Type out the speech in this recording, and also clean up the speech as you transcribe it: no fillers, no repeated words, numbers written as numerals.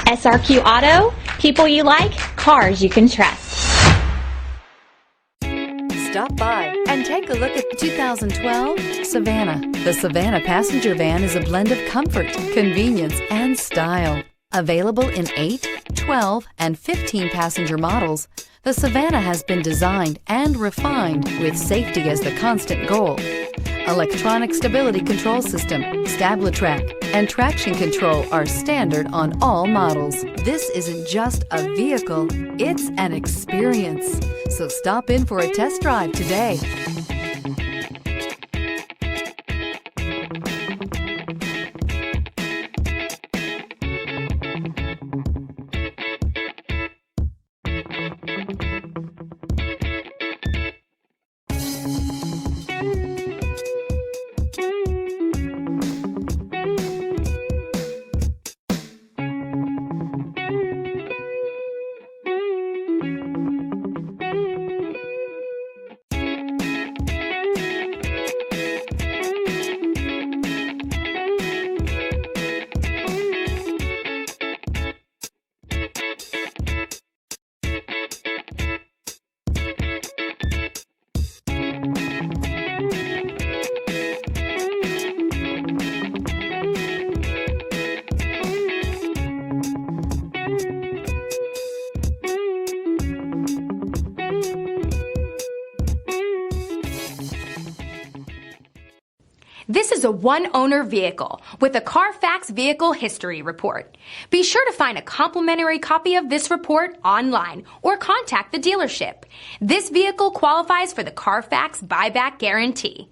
SRQ Auto, people you like, cars you can trust. Stop by and take a look at the 2012 Savana. The Savana passenger van is a blend of comfort, convenience, and style. Available in 8, 12, and 15 passenger models, the Savana has been designed and refined with safety as the constant goal. Electronic stability control system, StableTrak, and traction control are standard on all models. This isn't just a vehicle, it's an experience. So stop in for a test drive today. This is a one-owner vehicle with a Carfax Vehicle History Report. Be sure to find a complimentary copy of this report online or contact the dealership. This vehicle qualifies for the Carfax Buyback Guarantee.